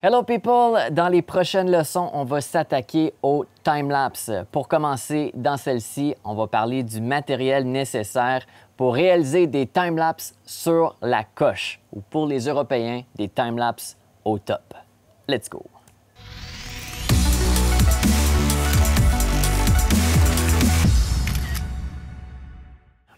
Hello people! Dans les prochaines leçons, on va s'attaquer au time-lapse. Pour commencer, dans celle-ci, on va parler du matériel nécessaire pour réaliser des time-lapse sur la coche, ou pour les Européens, des time-lapse au top. Let's go!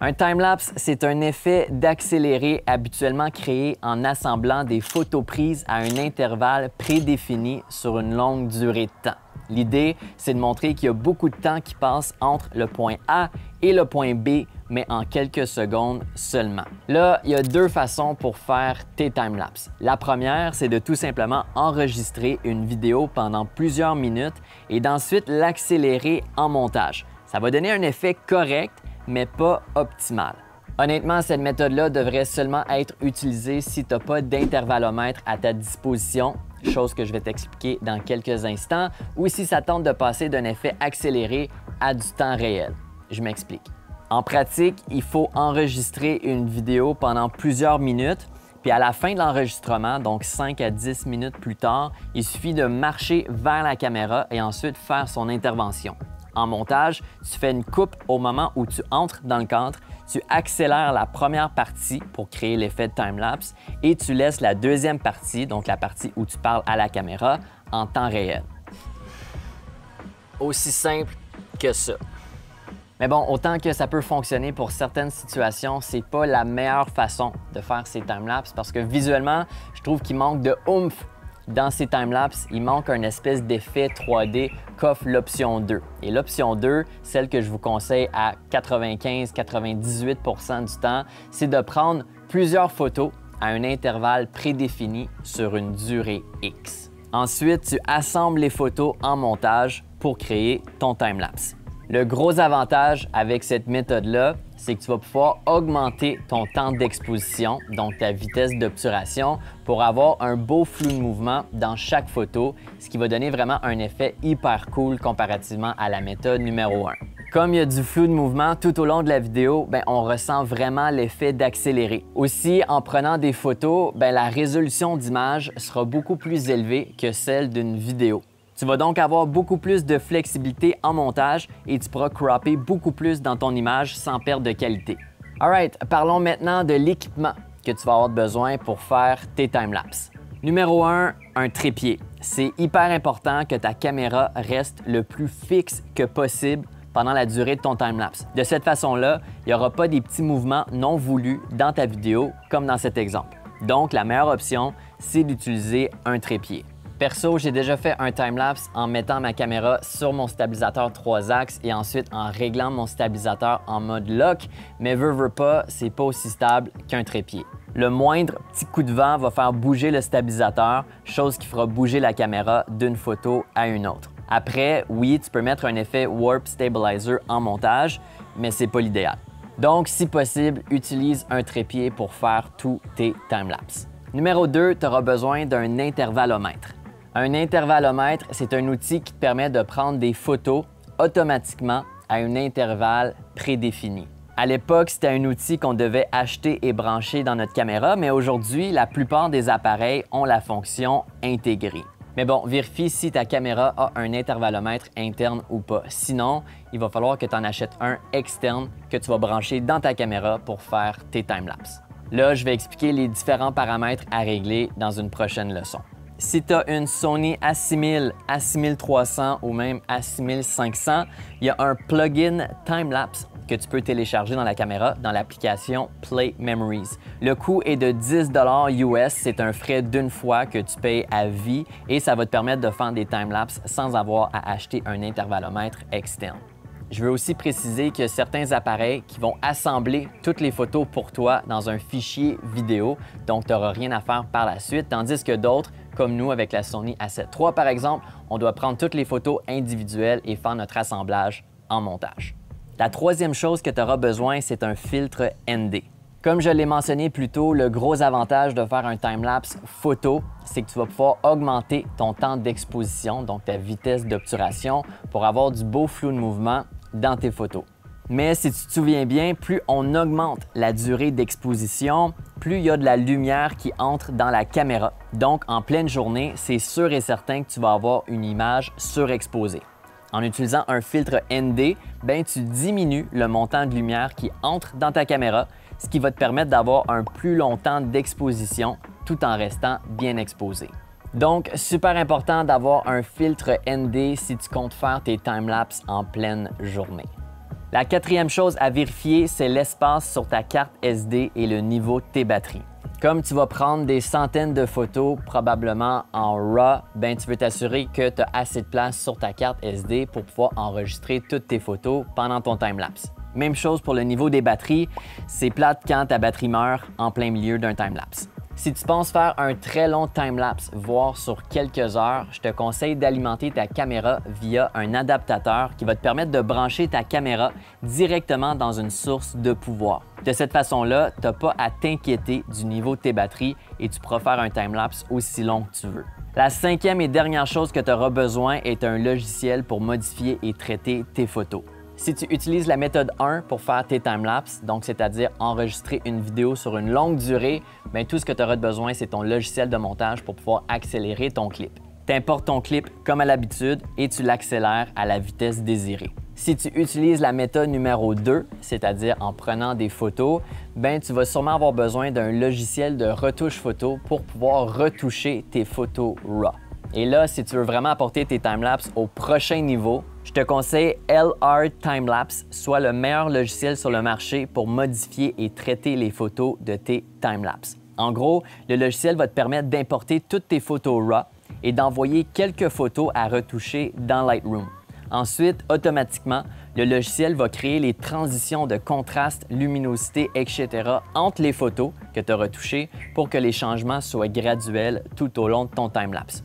Un time-lapse, c'est un effet d'accéléré habituellement créé en assemblant des photos prises à un intervalle prédéfini sur une longue durée de temps. L'idée, c'est de montrer qu'il y a beaucoup de temps qui passe entre le point A et le point B, mais en quelques secondes seulement. Là, il y a deux façons pour faire tes time-lapse. La première, c'est de tout simplement enregistrer une vidéo pendant plusieurs minutes et d'ensuite l'accélérer en montage. Ça va donner un effet correct, mais pas optimal. Honnêtement, cette méthode-là devrait seulement être utilisée si tu n'as pas d'intervallomètre à ta disposition, chose que je vais t'expliquer dans quelques instants, ou si ça tente de passer d'un effet accéléré à du temps réel. Je m'explique. En pratique, il faut enregistrer une vidéo pendant plusieurs minutes, puis à la fin de l'enregistrement, donc 5 à 10 minutes plus tard, il suffit de marcher vers la caméra et ensuite faire son intervention. En montage, tu fais une coupe au moment où tu entres dans le cadre, tu accélères la première partie pour créer l'effet de time-lapse et tu laisses la deuxième partie, donc la partie où tu parles à la caméra, en temps réel. Aussi simple que ça. Mais bon, autant que ça peut fonctionner pour certaines situations, c'est pas la meilleure façon de faire ces time-lapse parce que visuellement, je trouve qu'il manque de oomph. Dans ces time-lapse, il manque un espèce d'effet 3D qu'offre l'option 2. Et l'option 2, celle que je vous conseille à 95-98% du temps, c'est de prendre plusieurs photos à un intervalle prédéfini sur une durée X. Ensuite, tu assembles les photos en montage pour créer ton time-lapse. Le gros avantage avec cette méthode-là, c'est que tu vas pouvoir augmenter ton temps d'exposition, donc ta vitesse d'obturation, pour avoir un beau flou de mouvement dans chaque photo, ce qui va donner vraiment un effet hyper cool comparativement à la méthode numéro 1. Comme il y a du flou de mouvement tout au long de la vidéo, on ressent vraiment l'effet d'accélérer. Aussi, en prenant des photos, la résolution d'image sera beaucoup plus élevée que celle d'une vidéo. Tu vas donc avoir beaucoup plus de flexibilité en montage et tu pourras cropper beaucoup plus dans ton image sans perte de qualité. Alright, parlons maintenant de l'équipement que tu vas avoir besoin pour faire tes time-lapse. Numéro 1, un trépied. C'est hyper important que ta caméra reste le plus fixe que possible pendant la durée de ton time-lapse. De cette façon-là, il n'y aura pas des petits mouvements non voulus dans ta vidéo comme dans cet exemple. Donc, la meilleure option, c'est d'utiliser un trépied. Perso, j'ai déjà fait un time-lapse en mettant ma caméra sur mon stabilisateur 3 axes et ensuite en réglant mon stabilisateur en mode lock, mais veux pas, c'est pas aussi stable qu'un trépied. Le moindre petit coup de vent va faire bouger le stabilisateur, chose qui fera bouger la caméra d'une photo à une autre. Après, oui, tu peux mettre un effet Warp Stabilizer en montage, mais c'est pas l'idéal. Donc, si possible, utilise un trépied pour faire tous tes time-lapse. Numéro 2, tu auras besoin d'un intervallomètre. Un intervallomètre, c'est un outil qui te permet de prendre des photos automatiquement à un intervalle prédéfini. À l'époque, c'était un outil qu'on devait acheter et brancher dans notre caméra, mais aujourd'hui, la plupart des appareils ont la fonction intégrée. Mais bon, vérifie si ta caméra a un intervallomètre interne ou pas. Sinon, il va falloir que tu en achètes un externe que tu vas brancher dans ta caméra pour faire tes time-lapse. Là, je vais expliquer les différents paramètres à régler dans une prochaine leçon. Si tu as une Sony A6000, A6300 ou même A6500, il y a un plugin time-lapse que tu peux télécharger dans la caméra dans l'application Play Memories. Le coût est de 10 $ US, c'est un frais d'une fois que tu payes à vie et ça va te permettre de faire des time-lapse sans avoir à acheter un intervallomètre externe. Je veux aussi préciser qu'il y a certains appareils qui vont assembler toutes les photos pour toi dans un fichier vidéo, donc tu n'auras rien à faire par la suite, tandis que d'autres, comme nous avec la Sony A7 III par exemple, on doit prendre toutes les photos individuelles et faire notre assemblage en montage. La troisième chose que tu auras besoin, c'est un filtre ND. Comme je l'ai mentionné plus tôt, le gros avantage de faire un time-lapse photo, c'est que tu vas pouvoir augmenter ton temps d'exposition, donc ta vitesse d'obturation, pour avoir du beau flou de mouvement dans tes photos. Mais si tu te souviens bien, plus on augmente la durée d'exposition, plus il y a de la lumière qui entre dans la caméra. Donc, en pleine journée, c'est sûr et certain que tu vas avoir une image surexposée. En utilisant un filtre ND, tu diminues le montant de lumière qui entre dans ta caméra, ce qui va te permettre d'avoir un plus long temps d'exposition tout en restant bien exposé. Donc, super important d'avoir un filtre ND si tu comptes faire tes timelapses en pleine journée. La quatrième chose à vérifier, c'est l'espace sur ta carte SD et le niveau de tes batteries. Comme tu vas prendre des centaines de photos, probablement en RAW, tu veux t'assurer que tu as assez de place sur ta carte SD pour pouvoir enregistrer toutes tes photos pendant ton timelapse. Même chose pour le niveau des batteries, c'est plate quand ta batterie meurt en plein milieu d'un timelapse. Si tu penses faire un très long timelapse, voire sur quelques heures, je te conseille d'alimenter ta caméra via un adaptateur qui va te permettre de brancher ta caméra directement dans une source de pouvoir. De cette façon-là, tu n'as pas à t'inquiéter du niveau de tes batteries et tu pourras faire un timelapse aussi long que tu veux. La cinquième et dernière chose que tu auras besoin est un logiciel pour modifier et traiter tes photos. Si tu utilises la méthode 1 pour faire tes timelapses, donc c'est-à-dire enregistrer une vidéo sur une longue durée, tout ce que tu auras besoin, c'est ton logiciel de montage pour pouvoir accélérer ton clip. Tu importes ton clip comme à l'habitude et tu l'accélères à la vitesse désirée. Si tu utilises la méthode numéro 2, c'est-à-dire en prenant des photos, tu vas sûrement avoir besoin d'un logiciel de retouche photo pour pouvoir retoucher tes photos RAW. Et là, si tu veux vraiment apporter tes timelapses au prochain niveau, je te conseille LR Timelapse, soit le meilleur logiciel sur le marché pour modifier et traiter les photos de tes timelapses. En gros, le logiciel va te permettre d'importer toutes tes photos RAW et d'envoyer quelques photos à retoucher dans Lightroom. Ensuite, automatiquement, le logiciel va créer les transitions de contraste, luminosité, etc. entre les photos que tu as retouchées pour que les changements soient graduels tout au long de ton timelapse.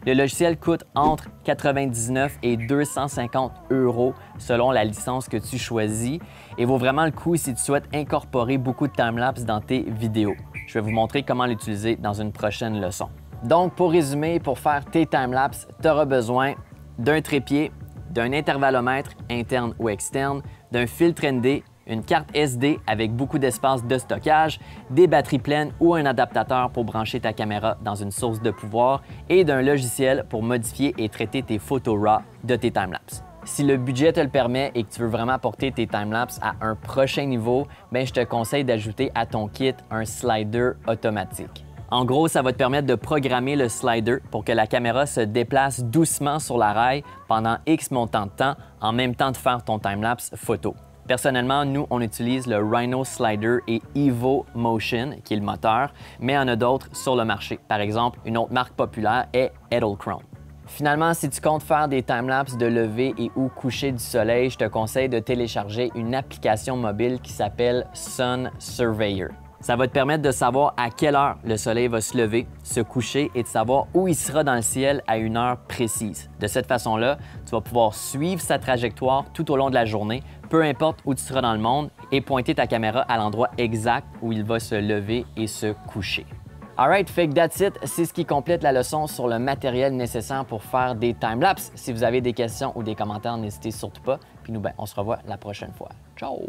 Le logiciel coûte entre 99 et 250 € selon la licence que tu choisis et vaut vraiment le coup si tu souhaites incorporer beaucoup de timelapse dans tes vidéos. Je vais vous montrer comment l'utiliser dans une prochaine leçon. Donc, pour résumer, pour faire tes timelapses, tu auras besoin d'un trépied, d'un intervallomètre interne ou externe, d'un filtre ND, une carte SD avec beaucoup d'espace de stockage, des batteries pleines ou un adaptateur pour brancher ta caméra dans une source de pouvoir et d'un logiciel pour modifier et traiter tes photos RAW de tes timelapses. Si le budget te le permet et que tu veux vraiment porter tes timelapses à un prochain niveau, je te conseille d'ajouter à ton kit un slider automatique. En gros, ça va te permettre de programmer le slider pour que la caméra se déplace doucement sur la rail pendant X montant de temps en même temps de faire ton timelapse photo. Personnellement, nous, on utilise le Rhino Slider et Evo Motion, qui est le moteur, mais il y en a d'autres sur le marché. Par exemple, une autre marque populaire est Edelkrone. Finalement, si tu comptes faire des timelapses de lever et ou coucher du soleil, je te conseille de télécharger une application mobile qui s'appelle Sun Surveyor. Ça va te permettre de savoir à quelle heure le soleil va se lever, se coucher et de savoir où il sera dans le ciel à une heure précise. De cette façon-là, tu vas pouvoir suivre sa trajectoire tout au long de la journée, peu importe où tu seras dans le monde, et pointer ta caméra à l'endroit exact où il va se lever et se coucher. Alright, fait que that's it, c'est ce qui complète la leçon sur le matériel nécessaire pour faire des timelapses. Si vous avez des questions ou des commentaires, n'hésitez surtout pas. Puis nous, on se revoit la prochaine fois. Ciao!